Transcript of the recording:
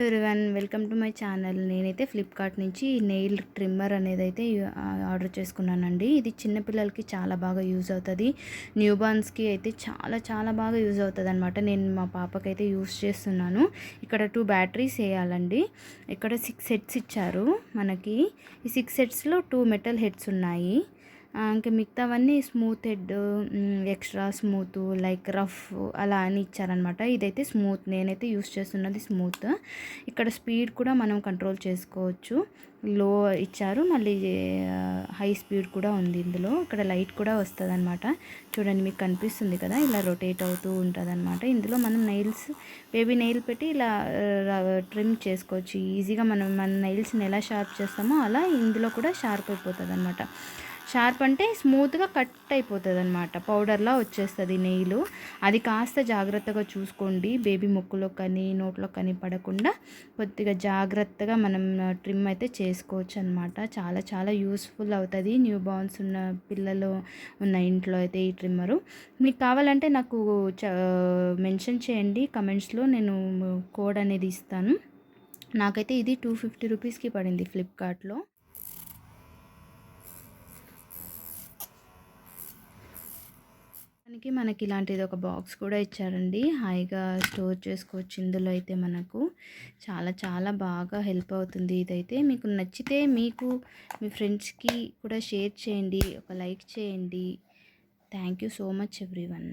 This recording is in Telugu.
Everyone welcome to my channel. నేనైతే ఫ్లిప్కార్ట్ నుంచి నెయిల్ ట్రిమ్మర్ అనేది అయితే ఆర్డర్ చేసుకున్నానండి. ఇది చిన్నపిల్లలకి చాలా బాగా యూజ్ అవుతుంది. న్యూ బార్న్స్కి అయితే చాలా చాలా బాగా యూజ్ అవుతుంది అనమాట. నేను మా పాపకైతే యూజ్ చేస్తున్నాను. ఇక్కడ 2 బ్యాటరీస్ వేయాలండి. ఇక్కడ 6 సెట్స్ ఇచ్చారు మనకి. ఈ 6 సెట్స్లో 2 మెటల్ హెడ్స్ ఉన్నాయి. ఇంకా మిగతావన్నీ smooth head, extra smooth, like rough అలా అని ఇచ్చారనమాట. ఇదైతే స్మూత్, నేనైతే యూస్ చేస్తున్నది స్మూత్. ఇక్కడ స్పీడ్ కూడా మనం కంట్రోల్ చేసుకోవచ్చు. లో ఇచ్చారు, మళ్ళీ హై స్పీడ్ కూడా ఉంది ఇందులో. ఇక్కడ లైట్ కూడా వస్తుంది అనమాట. చూడండి, మీకు కనిపిస్తుంది కదా, ఇలా రొటేట్ అవుతూ ఉంటుంది అనమాట. ఇందులో మనం నెయిల్స్, బేబీ నెయిల్ పెట్టి ఇలా ట్రిమ్ చేసుకోవచ్చు ఈజీగా. మన నెయిల్స్ని ఎలా షార్ప్ చేస్తామో అలా ఇందులో కూడా షార్ప్ అయిపోతుంది అనమాట. షార్ప్ అంటే స్మూత్గా కట్ అయిపోతుంది అనమాట, పౌడర్లా వచ్చేస్తుంది నెయిల్. అది కాస్త జాగ్రత్తగా చూసుకోండి, బేబీ ముక్కులో కానీ నోట్లో కానీ పడకుండా కొద్దిగా జాగ్రత్తగా మనం ట్రిమ్ అయితే చేసుకోవచ్చు అనమాట. చాలా చాలా యూస్ఫుల్ అవుతుంది న్యూ బార్న్స్ ఉన్న పిల్లలు ఉన్న ఇంట్లో అయితే ఈ ట్రిమ్మరు. మీకు కావాలంటే నాకు మెన్షన్ చేయండి కమెంట్స్లో, నేను కోడ్ అనేది ఇస్తాను. నాకైతే ఇది 250 రూపీస్కి పడింది ఫ్లిప్కార్ట్లో. మనకి ఇలాంటిది ఒక బాక్స్ కూడా ఇచ్చారండి. హాయిగా స్టోర్ చేసుకోవచ్చు ఇందులో. అయితే మనకు చాలా చాలా బాగా హెల్ప్ అవుతుంది ఇదైతే. మీకు నచ్చితే మీకు మీ ఫ్రెండ్స్కి కూడా షేర్ చేయండి, ఒక లైక్ చేయండి. Thank you so much everyone.